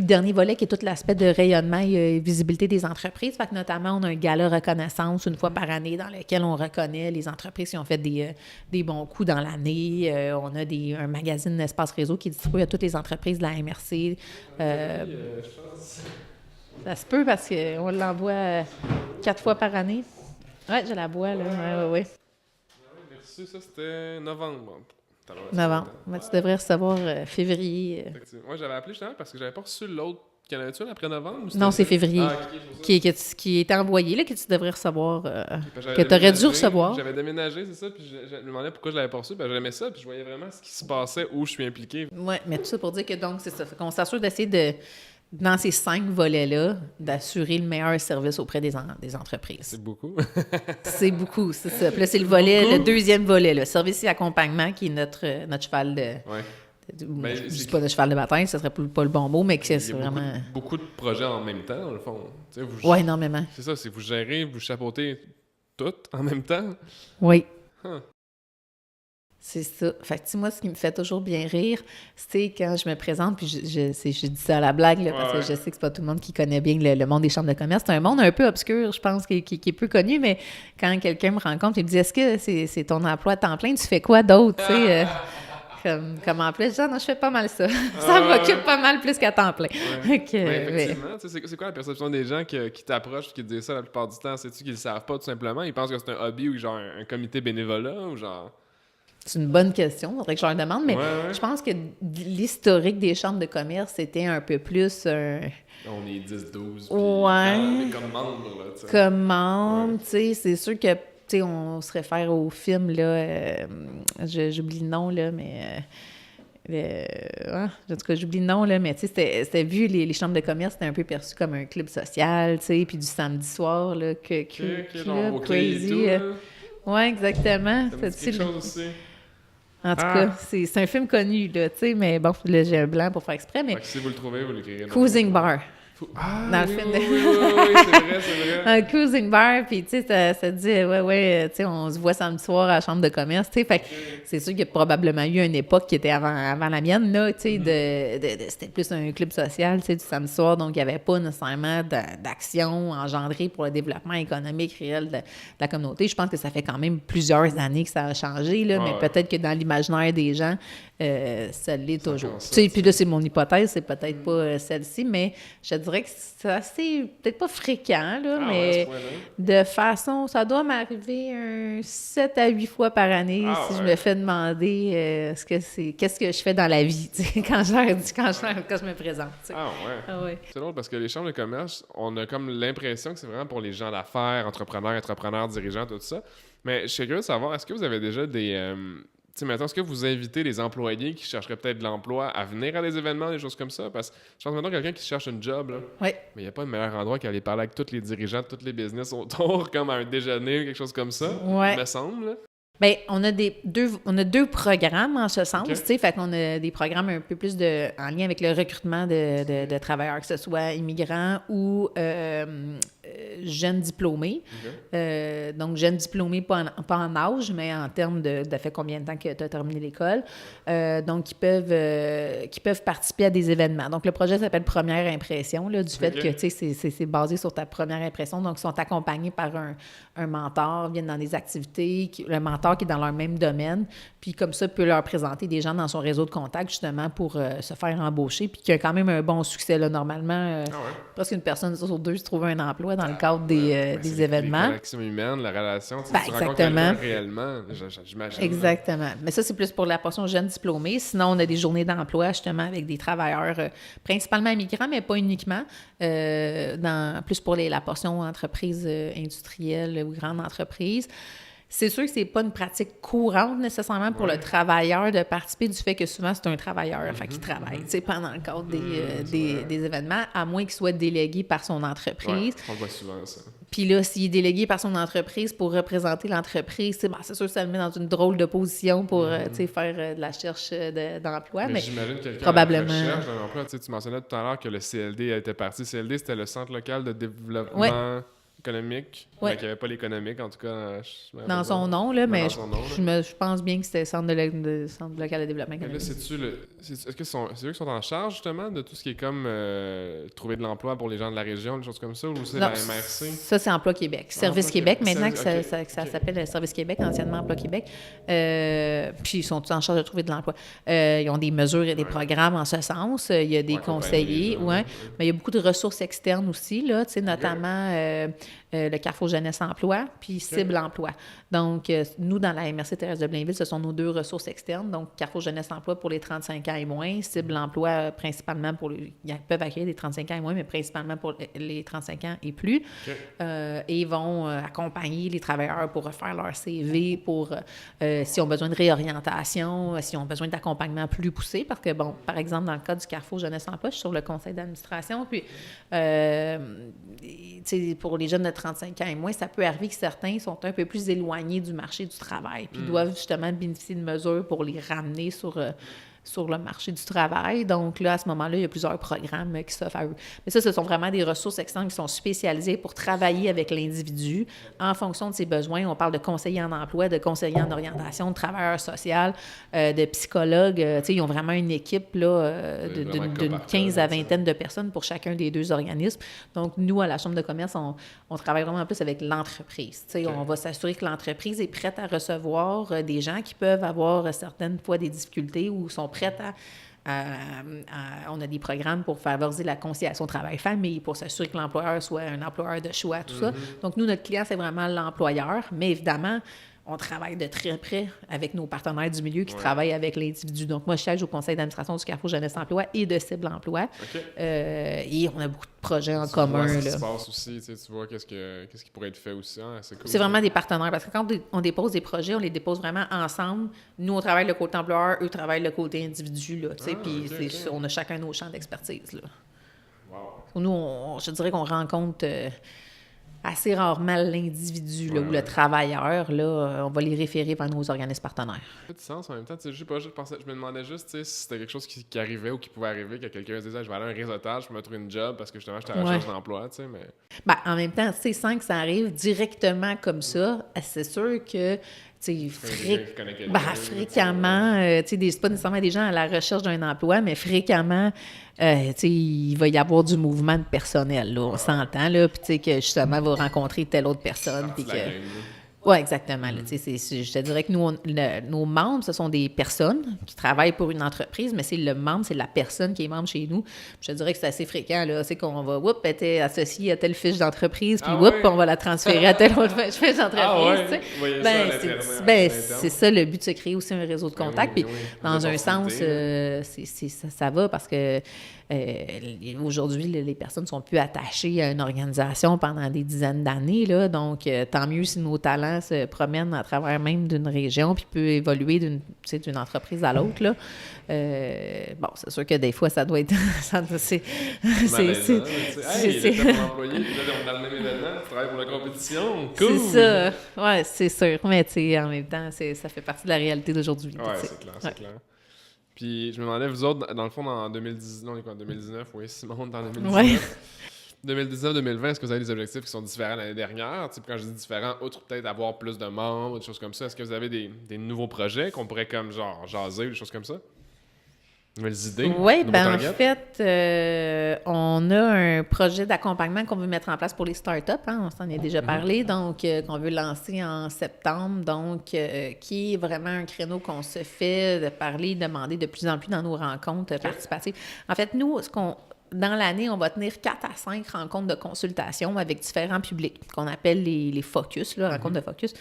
le dernier volet, qui est tout l'aspect de rayonnement et visibilité des entreprises. Fait que notamment, on a un gala reconnaissance une fois par année dans lequel on reconnaît les entreprises qui ont fait des bons coups dans l'année. On a un magazine Espace Réseau qui est distribué à toutes les entreprises de la MRC. Je pense... Ça se peut parce qu'on l'envoie 4 fois par année. Oui, je la bois, là. Oui. J'ai reçu ça, c'était novembre. Novembre. Mais tu devrais recevoir février. Moi, j'avais appelé justement parce que j'avais pas reçu l'autre. Qu'il y en avait-tu après novembre? Non, c'est février. Qui est envoyé, là, que tu devrais recevoir, que tu aurais dû recevoir. J'avais déménagé, c'est ça, puis je me demandais pourquoi je l'avais pas reçu. J'aimais ça, puis je voyais vraiment ce qui se passait, où je suis impliqué. Oui, mais tout ça pour dire que donc, c'est ça. Fait qu'on s'assure d'essayer dans ces 5 volets-là, d'assurer le meilleur service auprès des entreprises. C'est beaucoup. C'est beaucoup, c'est ça. Puis là, c'est le deuxième volet, le service et accompagnement, qui est notre cheval de... Ouais. Je ne dis pas de cheval de bataille, ce serait pas le bon mot, mais que c'est vraiment... Beaucoup de projets en même temps, dans le fond. Oui, énormément. C'est ça, c'est vous gérez, vous chapeautez tout en même temps. Oui. C'est ça. Fait que, tu sais, moi, ce qui me fait toujours bien rire, c'est quand je me présente, puis je dis ça à la blague, là, parce que je sais que c'est pas tout le monde qui connaît bien le monde des chambres de commerce. C'est un monde un peu obscur, je pense, qui est peu connu, mais quand quelqu'un me rencontre et me dit « Est-ce que c'est ton emploi à temps plein? Tu fais quoi d'autre? » Tu sais, comme emploi, je dis « non, je fais pas mal ça. Ça m'occupe pas mal plus qu'à temps plein. » Mais effectivement, c'est quoi la perception des gens qui t'approchent et qui te disent ça la plupart du temps? C'est-tu qu'ils le savent pas tout simplement? Ils pensent que c'est un hobby ou genre un comité bénévolat ou genre... C'est une bonne question, il faudrait que je leur demande, mais je pense que l'historique des chambres de commerce, c'était un peu plus... On est 10-12, mais comme membre, là, tu sais. Comme membre, tu sais, c'est sûr que, tu sais, on se réfère au film, là, j'oublie le nom, là, mais... en tout cas, j'oublie le nom, là, mais tu sais, c'était vu, les chambres de commerce, c'était un peu perçu comme un club social, tu sais, puis du samedi soir, là, genre crazy. Ouais, exactement. Ça me dit quelque chose aussi. En tout cas, c'est un film connu, là, tu sais, mais bon, là, j'ai un blanc pour faire exprès, mais... Si vous le trouvez, vous l'écrirez. Cruising Bar. Dans le film oui, c'est vrai. Un cruising bar, puis tu sais, ça dit, tu sais, on se voit samedi soir à la chambre de commerce, tu sais, fait que c'est sûr qu'il y a probablement eu une époque qui était avant la mienne, là, tu sais, c'était plus un club social, tu sais, du samedi soir, donc il n'y avait pas nécessairement d'action engendrée pour le développement économique réel de la communauté. Je pense que ça fait quand même plusieurs années que ça a changé, là, mais peut-être que dans l'imaginaire des gens, ça l'est toujours. Tu sais, puis là, c'est mon hypothèse, c'est peut-être pas celle-ci, mais je dirais que c'est assez, peut-être pas fréquent, là, mais de façon, ça doit m'arriver 7 à 8 fois par année si je me fais demander qu'est-ce que je fais dans la vie, tu sais, quand je me présente. Tu sais. Ouais. C'est drôle parce que les chambres de commerce, on a comme l'impression que c'est vraiment pour les gens d'affaires, entrepreneurs, dirigeants, tout ça. Mais je suis curieux de savoir, est-ce que vous avez déjà des... tu sais, maintenant, est-ce que vous invitez les employés qui chercheraient peut-être de l'emploi à venir à des événements, des choses comme ça? Parce que je pense maintenant quelqu'un qui cherche une job, là. Oui. Mais il n'y a pas de meilleur endroit qu'aller parler avec tous les dirigeants de tous les business autour, comme à un déjeuner ou quelque chose comme ça, il me semble. Là. Bien, on a deux programmes en ce sens, tu sais, fait qu'on a des programmes un peu plus en lien avec le recrutement de travailleurs, que ce soit immigrants ou jeunes diplômés. Donc, jeunes diplômés, pas en âge, mais en termes de fait combien de temps que tu as terminé l'école. Donc, qui peuvent participer à des événements. Donc, le projet s'appelle Première Impression, là, du fait que, tu sais, c'est basé sur ta première impression. Donc, ils sont accompagnés par un mentor, viennent dans des activités, le mentor qui est dans leur même domaine, puis comme ça, peut leur présenter des gens dans son réseau de contacts, justement, pour se faire embaucher, puis qui a quand même un bon succès, là, normalement. Presque une personne sur deux se trouve un emploi dans le cadre des événements. La connexion humaine, la relation, tu rencontres exactement. Réellement, j'imagine. Exactement. Mais ça, c'est plus pour la portion jeunes diplômés. Sinon, on a des journées d'emploi, justement, avec des travailleurs, principalement immigrants, mais pas uniquement, plus pour la portion entreprise industrielle ou grande entreprise. C'est sûr que c'est pas une pratique courante nécessairement pour le travailleur de participer du fait que souvent c'est un travailleur qui travaille pendant le cadre des événements, à moins qu'il soit délégué par son entreprise. On voit souvent ça. Puis là, s'il est délégué par son entreprise pour représenter l'entreprise, c'est sûr que ça le met dans une drôle de position pour faire de la recherche d'emploi. Mais j'imagine que quelqu'un probablement... recherche d'un emploi. Tu mentionnais tout à l'heure que le CLD était parti. CLD, c'était le Centre local de développement... économique, mais qu'il n'y avait pas l'économique, en tout cas. Dans son nom, là, mais je pense bien que c'était Centre local de développement économique. Est-ce que c'est eux qui sont en charge, justement, de tout ce qui est comme trouver de l'emploi pour les gens de la région, des choses comme ça, ou c'est la MRC? Ça, c'est Emploi Québec. Service Québec, maintenant que ça s'appelle Service Québec, anciennement Emploi Québec. Puis ils sont tous en charge de trouver de l'emploi. Ils ont des mesures et des programmes en ce sens. Il y a des conseillers, mais il y a beaucoup de ressources externes aussi, là, notamment... le Carrefour Jeunesse Emploi, puis Cible Emploi. Donc, nous, dans la MRC Thérèse de Blainville, ce sont nos deux ressources externes. Donc, Carrefour Jeunesse Emploi pour les 35 ans et moins, Cible Emploi principalement ils peuvent accueillir des 35 ans et moins, mais principalement pour les 35 ans et plus. Et ils vont accompagner les travailleurs pour refaire leur CV, pour s'ils ont besoin de réorientation, s'ils ont besoin d'accompagnement plus poussé, parce que, bon, par exemple, dans le cas du Carrefour Jeunesse Emploi, je suis sur le conseil d'administration, puis, pour les jeunes de 35 ans et moins, ça peut arriver que certains sont un peu plus éloignés du marché du travail, puis doivent justement bénéficier de mesures pour les ramener sur sur le marché du travail. Donc là, à ce moment-là, il y a plusieurs programmes qui s'offrent à eux. Mais ça, ce sont vraiment des ressources externes qui sont spécialisées pour travailler avec l'individu en fonction de ses besoins. On parle de conseillers en emploi, de conseillers en orientation, de travailleurs sociaux, de psychologues. Ils ont vraiment une équipe là, d'une 15 à 20 de personnes pour chacun des deux organismes. Donc, nous, à la Chambre de commerce, on travaille vraiment plus avec l'entreprise. Okay. On va s'assurer que l'entreprise est prête à recevoir des gens qui peuvent avoir certaines fois des difficultés ou sont prêtes on a des programmes pour favoriser la conciliation travail-famille, pour s'assurer que l'employeur soit un employeur de choix, tout ça. Donc, nous, notre client, c'est vraiment l'employeur, mais évidemment, on travaille de très près avec nos partenaires du milieu qui travaillent avec l'individu. Donc, moi, je siège au conseil d'administration du Carrefour Jeunesse Emploi et de Cible Emploi. Et on a beaucoup de projets en commun. Vois ce qui se passe aussi, tu vois qu'est-ce qui pourrait être fait aussi. Hein? C'est cool, c'est vraiment des partenaires, parce que quand on dépose des projets, on les dépose vraiment ensemble. Nous, on travaille le côté employeur, eux travaillent le côté individu. Puis on a chacun nos champs d'expertise. Là. Wow. Nous, je dirais qu'on rencontre... assez rarement l'individu ou le travailleur, là, on va les référer vers nos organismes partenaires. Ça fait du sens en même temps. Je me demandais juste si c'était quelque chose qui arrivait ou qui pouvait arriver, que quelqu'un se disait je vais aller à un réseautage pour me trouver une job parce que justement j'étais à la recherche d'emploi. Mais... en même temps, sans que ça arrive directement comme ça, c'est sûr que fréquemment, c'est pas nécessairement des gens à la recherche d'un emploi, mais fréquemment, il va y avoir du mouvement de personnel, là, on s'entend, là, puis que justement, va rencontrer telle autre personne. Oui, exactement. Je te dirais que nous, nos membres, ce sont des personnes qui travaillent pour une entreprise, mais c'est le membre, c'est la personne qui est membre chez nous. Je te dirais que c'est assez fréquent, là, c'est qu'on va, être associé à telle fiche d'entreprise, puis on va la transférer à telle autre fiche d'entreprise. C'est ça le but, de se créer aussi un réseau de contacts. Puis, dans un sens, ça va parce que aujourd'hui, les personnes ne sont plus attachées à une organisation pendant des dizaines d'années, là, donc tant mieux si nos talents se promènent à travers même d'une région puis peut évoluer d'une entreprise à l'autre. Là. C'est sûr que des fois, ça doit être... c'est mon employé, on a le même événement, tu travailles pour la compétition, cool! C'est ça, oui, c'est sûr, mais en même temps, ça fait partie de la réalité d'aujourd'hui. Oui, c'est clair. Puis je me demandais, vous autres, dans le fond, en 2019, on est quoi, en 2019? Oui, Simon, on est en 2019. Ouais. 2019-2020, est-ce que vous avez des objectifs qui sont différents l'année dernière? Quand je dis différents, outre peut-être avoir plus de membres, des choses comme ça, est-ce que vous avez des nouveaux projets qu'on pourrait comme genre jaser ou des choses comme ça? Nouvelles idées? Oui, en fait, on a un projet d'accompagnement qu'on veut mettre en place pour les startups. On s'en est déjà parlé, donc qu'on veut lancer en septembre, donc qui est vraiment un créneau qu'on se fait de parler, demander de plus en plus dans nos rencontres participatives. En fait, nous, dans l'année, on va tenir 4 à 5 rencontres de consultation avec différents publics, qu'on appelle les focus, rencontres de focus.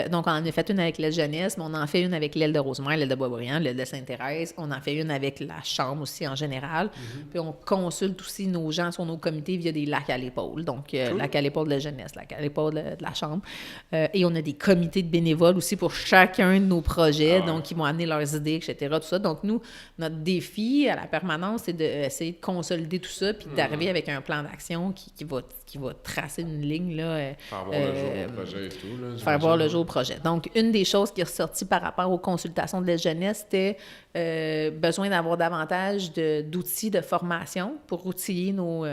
Donc, on en a fait une avec l'aile jeunesse, mais on en fait une avec l'aile de Rosemère, l'aile de Boisbriand, l'aile de Sainte-Thérèse. On en fait une avec la Chambre aussi en général. Puis, on consulte aussi nos gens sur nos comités via des lacs à l'épaule. Donc, lac à l'épaule de la jeunesse, lac à l'épaule de la Chambre. Et on a des comités de bénévoles aussi pour chacun de nos projets, donc ils vont amener leurs idées, etc. Tout ça. Donc, nous, notre défi à la permanence, c'est d'essayer de consolider tout ça, puis d'arriver avec un plan d'action qui va tracer une ligne. Là, faire voir le jour au projet et tout. Là, faire voir le jour au projet. Donc, une des choses qui est ressortie par rapport aux consultations de la jeunesse, c'était besoin d'avoir davantage d'outils de formation pour outiller nos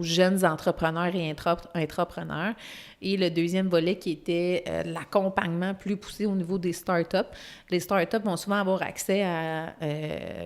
jeunes entrepreneurs et intrapreneurs. Et le deuxième volet qui était l'accompagnement plus poussé au niveau des startups. Les startups vont souvent avoir accès à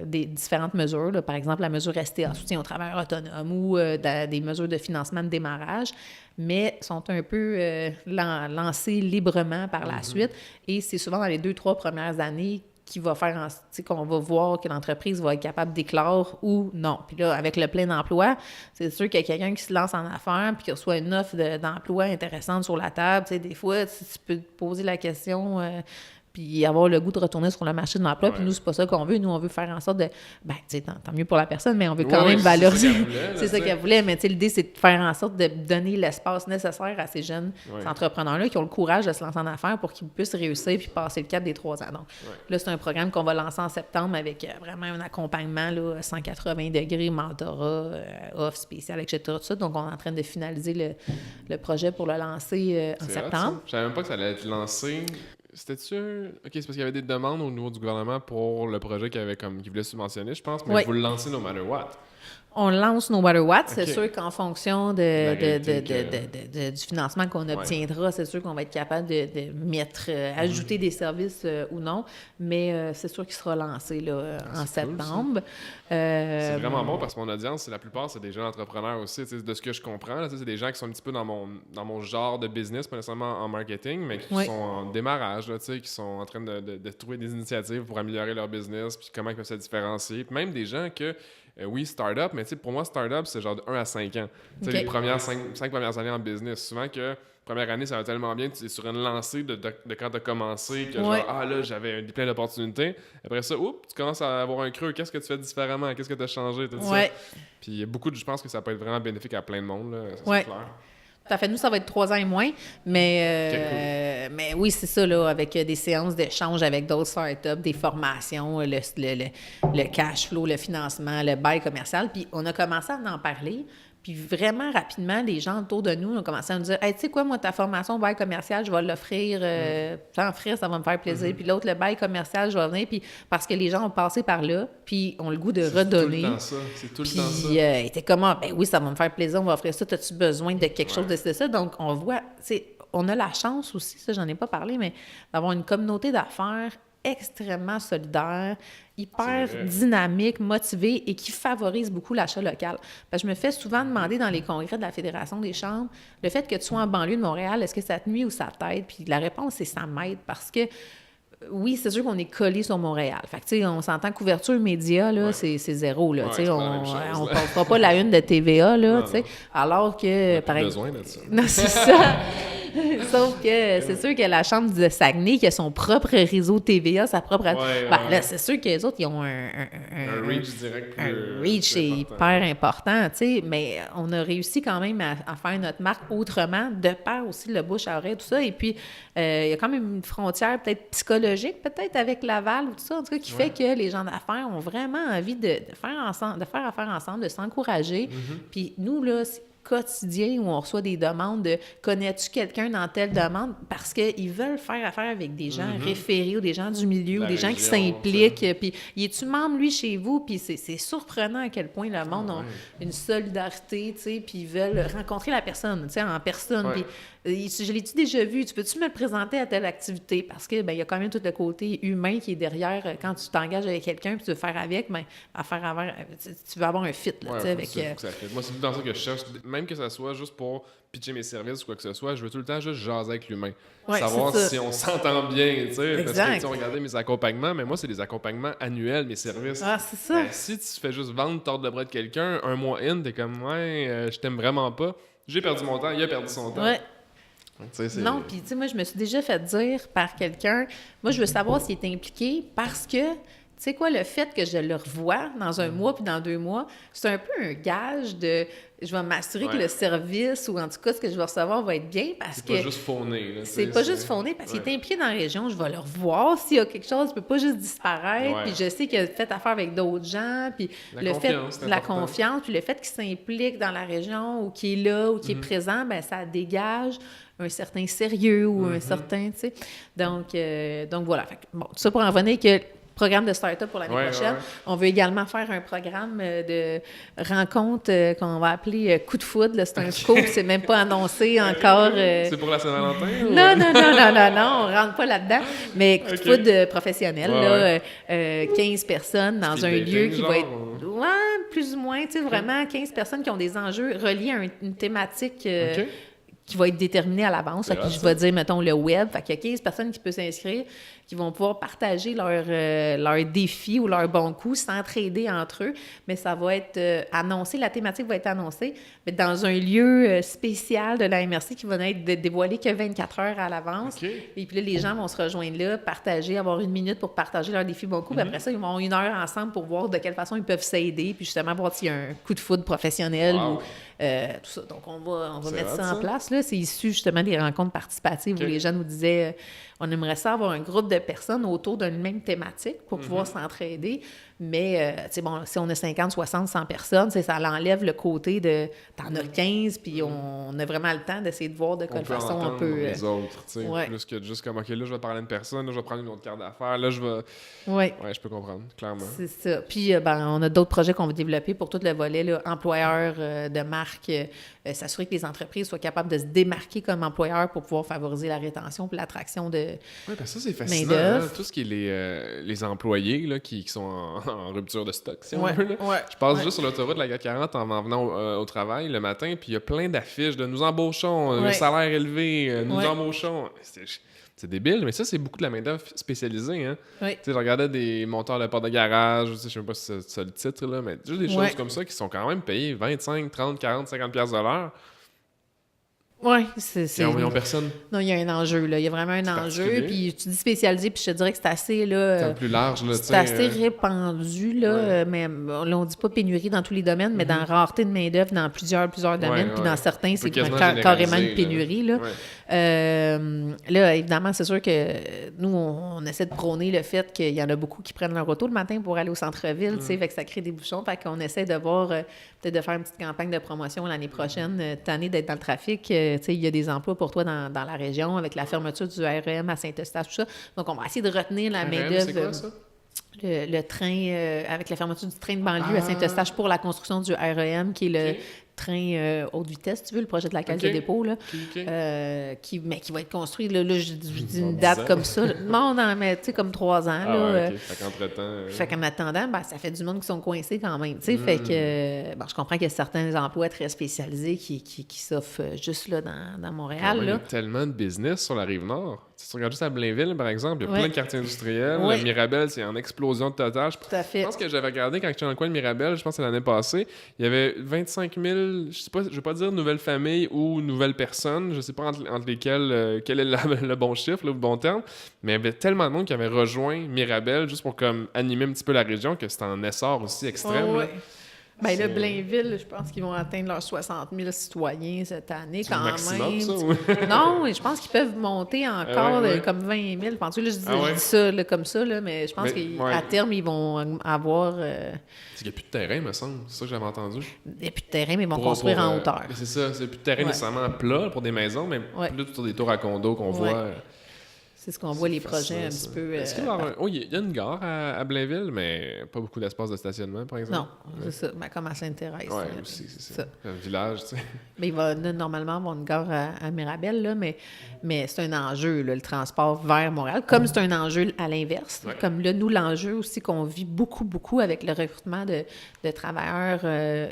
des différentes mesures, là, par exemple la mesure STA, soutien aux travailleurs autonomes, ou des mesures de financement de démarrage, mais sont un peu lancées librement par la suite. Et c'est souvent dans les 2-3 premières années qui va faire qu'on va voir que l'entreprise va être capable d'éclore ou non. Puis là, avec le plein emploi, c'est sûr qu'il y a quelqu'un qui se lance en affaires puis qui reçoit une offre d'emploi intéressante sur la table. Des fois, tu peux te poser la question... puis avoir le goût de retourner sur le marché de l'emploi. Puis nous, c'est pas ça qu'on veut. Nous, on veut faire en sorte de... tant mieux pour la personne, mais on veut quand même valoriser. C'est ça qu'elle voulait. Mais l'idée, c'est de faire en sorte de donner l'espace nécessaire à ces jeunes entrepreneurs-là qui ont le courage de se lancer en affaires pour qu'ils puissent réussir puis passer le cap des 3 ans. Donc, là, c'est un programme qu'on va lancer en septembre avec vraiment un accompagnement là, 180 degrés, mentorat, offre spéciale, etc. Tout ça. Donc, on est en train de finaliser le projet pour le lancer en septembre. Je savais même pas que ça allait être lancé... C'était-tu... OK, c'est parce qu'il y avait des demandes au niveau du gouvernement pour le projet qui voulait subventionner, je pense, mais Oui. vous le lancez no matter what. On lance No Matter What. C'est OK. sûr qu'en fonction La réalité du financement qu'on obtiendra, c'est sûr qu'on va être capable de mettre, ajouter des services ou non, mais c'est sûr qu'il sera lancé là, en septembre. C'est vraiment bon parce que mon audience, la plupart, c'est des jeunes entrepreneurs aussi. De ce que je comprends, là, c'est des gens qui sont un petit peu dans mon genre de business, pas nécessairement en marketing, mais qui sont en démarrage, là, qui sont en train de trouver des initiatives pour améliorer leur business, puis comment ils peuvent se différencier. Puis même des gens que... oui, start-up, mais pour moi, start-up, c'est genre de 1 à 5 ans. Okay. Les premières 5 premières années en business. Souvent que première année, ça va tellement bien, tu es sur une lancée de quand tu as commencé, que genre, là, j'avais plein d'opportunités. Après ça, tu commences à avoir un creux. Qu'est-ce que tu fais différemment? Qu'est-ce que tu as changé? Tout ça. Puis il y a beaucoup je pense que ça peut être vraiment bénéfique à plein de monde, là, ça, c'est clair. Tout à fait. Nous, ça va être 3 ans et moins, mais oui, c'est ça, là, avec des séances d'échange avec d'autres startups, des formations, le cash flow, le financement, le bail commercial. Puis on a commencé à en parler. Puis vraiment rapidement, les gens autour de nous ont commencé à nous dire « Hey, tu sais quoi, moi, ta formation bail commercial, je vais l'offrir sans frais, ça va me faire plaisir. Puis l'autre, le bail commercial, je vais venir. » Puis parce que les gens ont passé par là, puis ont le goût de redonner. C'est tout le temps ça. C'est tout le temps ça. Puis ils étaient comme « Ben oui, ça va me faire plaisir, on va offrir ça. As-tu besoin de quelque chose de ça? » Donc, on voit, on a la chance aussi, ça, j'en ai pas parlé, mais d'avoir une communauté d'affaires extrêmement solidaire, hyper dynamique, motivée et qui favorise beaucoup l'achat local. Parce que je me fais souvent demander dans les congrès de la Fédération des chambres, le fait que tu sois en banlieue de Montréal, est-ce que ça te nuit ou ça t'aide? Puis la réponse, c'est ça m'aide parce que oui, c'est sûr qu'on est collé sur Montréal. Fait que, tu sais, on s'entend couverture média, là, c'est zéro, là. Tu sais, on ne fera pas la une de TVA, là, tu sais. Alors que, par exemple... besoin de ça. Non, c'est ça. Sauf que c'est sûr que la Chambre de Saguenay, qui a son propre réseau TVA, sa propre... Là, c'est sûr que les autres, ils ont un reach direct. Un reach hyper important, tu sais, mais on a réussi quand même à faire notre marque autrement, de par aussi le bouche à oreille, tout ça. Et puis, il y a quand même une frontière peut-être psychologique, peut-être avec Laval ou tout ça, en tout cas, qui fait que les gens d'affaires ont vraiment envie de faire affaire ensemble, de s'encourager. Puis nous, là, quotidien où on reçoit des demandes de « Connais-tu quelqu'un dans telle demande? » Parce qu'ils veulent faire affaire avec des gens référés ou des gens du milieu ou des gens qui s'impliquent. Puis, y es-tu membre, lui, chez vous? Puis c'est surprenant à quel point le monde a une solidarité, tu sais, puis ils veulent rencontrer la personne, tu sais, en personne. Puis, je l'ai-tu déjà vu? Tu peux-tu me le présenter à telle activité? Parce que il y a quand même tout le côté humain qui est derrière quand tu t'engages avec quelqu'un puis tu veux faire avec, mais tu veux avoir un fit, là, tu sais, avec... Moi, c'est tout dans ça que je cherche. Même que ça soit juste pour pitcher mes services ou quoi que ce soit, je veux tout le temps juste jaser avec l'humain. Savoir si on s'entend bien, tu sais. Parce que, tu regardez mes accompagnements, mais moi, c'est des accompagnements annuels, mes services. Ah, c'est ça. Si tu fais juste vendre tordre de bras de quelqu'un, un mois in, t'es comme, je t'aime vraiment pas. J'ai perdu mon temps, il a perdu son temps. Non, puis tu sais, moi, je me suis déjà fait dire par quelqu'un, moi, je veux savoir s'il est impliqué parce que, tu sais quoi, le fait que je le revois dans un mois puis dans 2 mois, c'est un peu un gage de... Je vais m'assurer que le service, ou en tout cas, ce que je vais recevoir va être bien parce que... C'est pas juste fauné. C'est pas juste fauné parce qu'il est impliqué dans la région. Je vais le revoir s'il y a quelque chose. Il peut pas juste disparaître. Puis je sais qu'il a fait affaire avec d'autres gens. Puis la confiance, puis le fait qu'il s'implique dans la région ou qu'il est là ou qu'il est présent, ben ça dégage un certain sérieux ou un certain, tu sais. Donc voilà. Fait que, bon, tout ça pour en revenir que... Programme de start-up pour l'année prochaine. On veut également faire un programme de rencontre qu'on va appeler Coup de foudre. Là, c'est un scoop, c'est même pas annoncé encore. C'est pour la Saint-Valentin? Non, on rentre pas là-dedans. Mais Coup de foudre professionnel, là, 15 personnes dans un lieu qui va être... plus ou moins, tu sais, vraiment 15 personnes qui ont des enjeux reliés à une thématique... qui va être déterminée à l'avance. Je vais dire, mettons, le web. Fait qu'il y a 15 personnes qui peuvent s'inscrire, qui vont pouvoir partager leurs défis ou leurs bons coups, s'entraider entre eux. Mais ça va être annoncé, la thématique va être annoncée mais dans un lieu spécial de la MRC qui va n'être dévoilé que 24 heures à l'avance. Et puis là, les gens vont se rejoindre là, partager, avoir 1 minute pour partager leurs défis bons coups. Puis après ça, ils vont avoir 1 heure ensemble pour voir de quelle façon ils peuvent s'aider, puis justement voir s'il y a un coup de foudre professionnel ou tout ça. Donc, on va C'est mettre hot, ça en ça. place. Là. C'est issu justement des rencontres participatives où les gens nous disaient on aimerait ça avoir un groupe de personnes autour d'une même thématique pour pouvoir s'entraider. Mais, tu sais, bon, si on a 50, 60, 100 personnes, ça l'enlève le côté de t'en as 15, puis on a vraiment le temps d'essayer de voir de quelle façon on peut. Les autres, tu sais. Ouais. Plus que juste comme, OK, là, je vais parler à une personne, là, je vais prendre une autre carte d'affaires, là, je vais. Ouais. Ouais, je peux comprendre, clairement. C'est ça. Puis, on a d'autres projets qu'on va développer pour tout le volet là, employeur de marque, s'assurer que les entreprises soient capables de se démarquer comme employeurs pour pouvoir favoriser la rétention et l'attraction de Oui, parce que ça, c'est fascinant. main-d'œuvre. Hein? Tout ce qui est les employés là, qui sont en rupture de stock, si on Ouais, veut. Là. ouais, Je passe ouais. juste sur l'autoroute de la 440 en venant au travail le matin, puis il y a plein d'affiches de « Nous embauchons, un Ouais. salaire élevé, nous Ouais. embauchons ». C'est débile, mais ça, c'est beaucoup de la main-d'œuvre spécialisée. Hein? Oui. Tu sais, je regardais des monteurs de porte de garage, je sais même pas si c'est ça le titre, là, mais juste des Ouais. choses comme ça qui sont quand même payées 25, 30, 40, 50 piastres de l'heure. Oui, c'est. Ils ont personne. Non, il y a un enjeu, là. Il y a vraiment un enjeu. particulier. Puis tu dis spécialisé, puis je te dirais que c'est assez, C'est là. plus large, là, tu C'est sais. assez répandu, là. Ouais. Mais là, on dit pas pénurie dans tous les domaines, mais dans rareté de main-d'œuvre dans plusieurs domaines. Puis ouais. dans certains, c'est quasiment carrément généraliser, une pénurie, là. Ouais. Là, évidemment, c'est sûr que nous, on essaie de prôner le fait qu'il y en a beaucoup qui prennent leur auto le matin pour aller au centre-ville, tu sais, fait que ça crée des bouchons. Fait qu'on essaie de voir, peut-être de faire une petite campagne de promotion l'année prochaine, cette année d'être dans le trafic. Tu sais, il y a des emplois pour toi dans la région avec la fermeture du REM à Saint-Eustache, tout ça. Donc, on va essayer de retenir la main-d'œuvre. C'est quoi, ça? Le train, avec la fermeture du train de banlieue à Saint-Eustache pour la construction du REM, qui est le train haute vitesse, si tu veux, le projet de la Caisse de dépôt, là, qui va être construit, là je dis une date comme ça. Non, mais tu sais, comme 3 ans. Là, Fait qu'entre-temps... Fait qu'en attendant, ça fait du monde qui sont coincés quand même. Tu sais, fait que, je comprends qu'il y a certains emplois très spécialisés qui s'offrent juste là dans Montréal. Il y a Là. tellement de business sur la Rive-Nord. Si tu regardes juste à Blainville, par exemple, il y a Ouais. plein de quartiers industriels. Ouais. Le Mirabel, c'est en explosion de total. Tout à fait. Je pense que j'avais regardé quand j'étais dans le coin de Mirabel, je pense que c'est l'année passée, il y avait 25 000, je vais pas dire nouvelles familles ou nouvelles personnes, je sais pas entre lesquelles, quel est le bon chiffre, le bon terme, mais il y avait tellement de monde qui avait rejoint Mirabel juste pour comme animer un petit peu la région que c'était en essor aussi extrême. Ouais. Là. Ben là, C'est- Blainville, je pense qu'ils vont atteindre leurs 60 000 citoyens cette année quand le maximum, même. ça, ou- Non, je pense qu'ils peuvent monter encore ouais. comme 20 000. Penses-tu, là, je dis, Ah ouais? je dis ça là, comme ça, là, mais je pense Mais, qu'à ouais. terme, ils vont avoir... C'est qu'il n'y a plus de terrain, me semble. C'est ça que j'avais entendu. il n'y a plus de terrain, mais ils vont construire en hauteur. Mais c'est ça, c'est plus de terrain Ouais. nécessairement plat pour des maisons, mais Ouais. plus sur des tours à condos qu'on Ouais. voit. C'est ce qu'on voit, les Fascinant, projets un ça. petit peu... Est-ce qu'il va y avoir il y a une gare à Blainville, mais pas beaucoup d'espace de stationnement, par exemple? Non, c'est ça. Ben, comme à Sainte-Thérèse. Ouais, là, aussi, c'est ça. ça. Un village, tu sais. Mais il va normalement avoir une gare à Mirabel, là, mais c'est un enjeu, là, le transport vers Montréal, comme c'est un enjeu à l'inverse. Ouais. Comme là, nous, l'enjeu aussi qu'on vit beaucoup, beaucoup avec le recrutement de travailleurs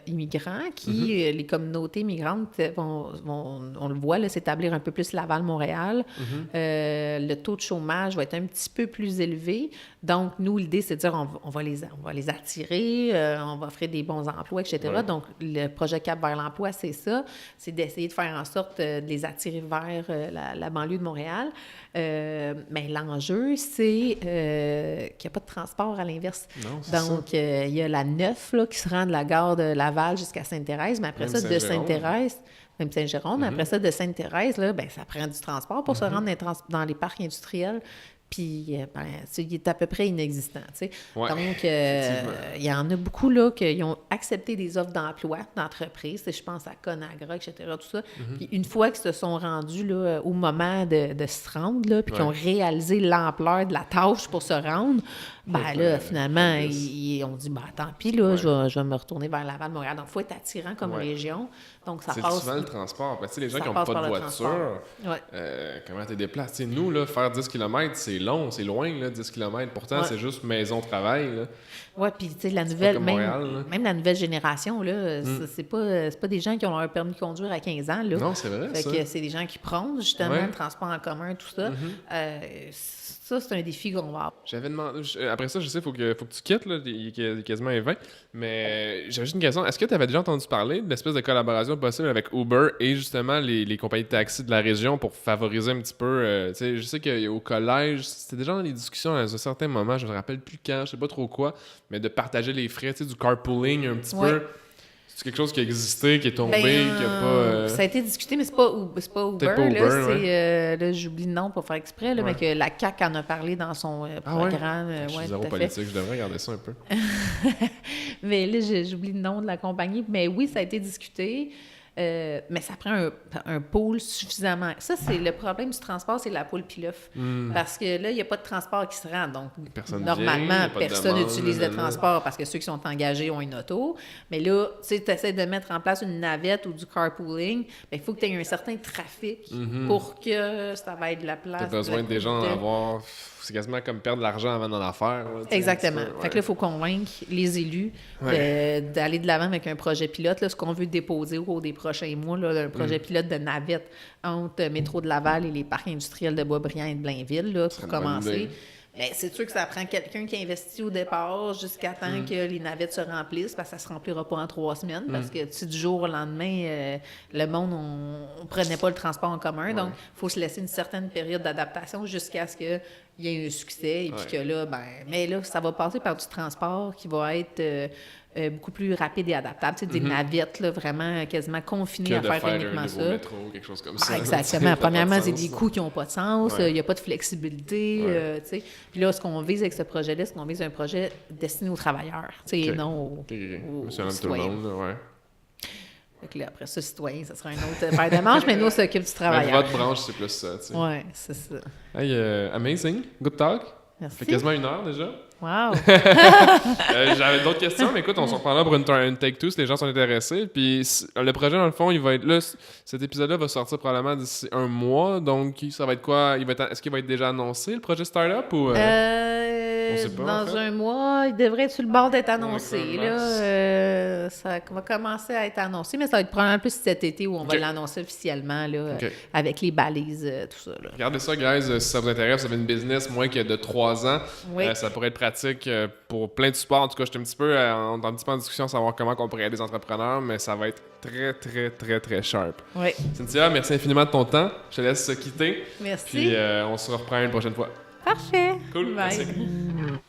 immigrants qui, les communautés migrantes, on le voit, là, s'établir un peu plus Laval-Montréal. Le taux de chômage va être un petit peu plus élevé. Donc, nous, l'idée, c'est de dire on va les attirer, on va offrir des bons emplois, etc. Ouais. Donc, le projet Cap vers l'emploi, c'est ça. C'est d'essayer de faire en sorte de les attirer vers la banlieue de Montréal. Mais l'enjeu, c'est qu'il n'y a pas de transport à l'inverse. Non, c'est ça. Donc, il y a la 9 là, qui se rend de la gare de Laval jusqu'à Sainte-Thérèse, mais après Même ça, de Saint-Jérôme. Sainte-Thérèse, même Saint-Jérôme, mais après ça, de Sainte-Thérèse, là, ben, ça prend du transport pour se rendre dans les parcs industriels. Puis, il est à peu près inexistant. Tu sais. Ouais, Donc, effectivement. il y en a beaucoup là, qui ont accepté des offres d'emploi d'entreprise. Je pense à Conagra, etc., tout ça. Puis, une fois qu'ils se sont rendus là, au moment de se rendre, là, puis qu'ils ont réalisé l'ampleur de la tâche pour se rendre, ben là, finalement, on dit, ben tant pis, là, je vais me retourner vers Laval-Montréal. Donc, il faut être attirant comme région. Donc, ça C'est passe... souvent le transport. Tu sais, les gens ça qui n'ont passe pas par de le voiture, transport. comment tu te déplaces? Tu sais, nous, là, faire 10 km, c'est long, c'est loin, là, 10 km. Pourtant, c'est juste maison-travail. Oui, puis tu sais, la nouvelle, comme Montréal, là. même la nouvelle génération, là, c'est pas des gens qui ont leur permis de conduire à 15 ans, là. Non, c'est vrai, Fait ça. que c'est des gens qui prennent, justement, Ouais. le transport en commun, tout ça. Ça, c'est un défi qu'on va avoir. J'avais demandé. Après ça, je sais, faut que tu quittes, là. Il est quasiment 20. Mais j'avais juste une question. Est-ce que tu avais déjà entendu parler de l'espèce de collaboration possible avec Uber et justement les compagnies de taxi de la région pour favoriser un petit peu. Tu sais, je sais qu'au collège, c'était déjà dans les discussions à un certain moment, je me rappelle plus quand, je sais pas trop quoi, mais de partager les frais, tu sais, du carpooling un petit Ouais. peu. C'est quelque chose qui a existé, qui est tombé, Ben, qui a pas... Ça a été discuté, mais c'est pas Uber. Peut-être pas Uber, là, ouais. c'est, là, j'oublie le nom pour faire exprès, là, Ouais. mais que la CAQ en a parlé dans son programme. Je suis Ouais, zéro tout à fait. politique, je devrais regarder ça un peu. Mais là, j'oublie le nom de la compagnie. Mais oui, ça a été discuté. Mais ça prend un pôle suffisamment. Ça, c'est le problème du transport, c'est la pôle pilof. Parce que là, il n'y a pas de transport qui se rend. Donc, Personne normalement, vient, y a pas de personne demande, n'utilise le nanana. transport parce que ceux qui sont engagés ont une auto. Mais là, tu sais, tu essaies de mettre en place une navette ou du carpooling. Il faut que tu aies un certain trafic pour que ça va être de la place. T'as besoin des gens d'en avoir... C'est quasiment comme perdre de l'argent avant d'en faire. Là, Exactement. ouais. Fait que là, il faut convaincre les élus d'aller de l'avant avec un projet pilote. Là, ce qu'on veut déposer au cours des prochains mois, là, un projet pilote de navette entre Métro de Laval et les parcs industriels de Boisbriand et de Blainville, là, pour une bonne commencer. idée. Mais c'est sûr que ça prend quelqu'un qui investit au départ jusqu'à temps que les navettes se remplissent, parce que ça ne se remplira pas en 3 semaines, parce que tu sais, du jour au lendemain, le monde, on prenait pas le transport en commun. Donc, il faut se laisser une certaine période d'adaptation jusqu'à ce qu'il y ait un succès. Et puis que là, mais là, ça va passer par du transport qui va être beaucoup plus rapide et adaptable. Tu sais, des navettes, là, vraiment quasiment confinées à faire un uniquement nouveau ça. métro, quelque chose comme ça. Exactement. Premièrement, c'est des coûts. coûts qui n'ont pas de sens. Il Ouais. n'y a pas de flexibilité. Ouais. Tu sais. Puis là, ce qu'on vise avec ce projet-là, c'est qu'on vise un projet destiné aux travailleurs, tu sais, et Ok. non aux, OK. aux Monsieur, madame, tout le citoyens. monde, là, ouais. Fait que là, après ça, citoyen, ça sera un autre paire de manches, mais nous, on s'occupe du Avec travailleur. votre branche, c'est plus ça, tu sais. Oui, c'est ça. Hey, amazing. Good talk. Ça Merci. fait quasiment 1 heure déjà. Wow! J'avais d'autres questions, mais écoute, on s'en reprendra pour une take two si les gens sont intéressés. Puis le projet, dans le fond, il va être là. Cet épisode-là va sortir probablement d'ici 1 mois. Donc, ça va être quoi? Est-ce qu'il va être déjà annoncé, le projet Startup? Ou, on sait pas, Dans en fait. un mois, il devrait être sur le bord d'être annoncé. Ouais, Là, ça va commencer à être annoncé, mais ça va être probablement plus cet été où on va Ok. l'annoncer officiellement là, Ok. avec les balises, tout ça. Là. Regardez ça, guys, si ça vous intéresse, vous avez une business moins que de 3 ans. Oui. Ça pourrait être pratique pour plein de supports. En tout cas, j'étais un petit peu en discussion savoir comment on pourrait aider les entrepreneurs, mais ça va être très, très, très, très sharp. Oui. Cynthia, merci infiniment de ton temps. Je te laisse quitter. Merci. Puis on se reprend une prochaine fois. Parfait. Cool, Bye. merci.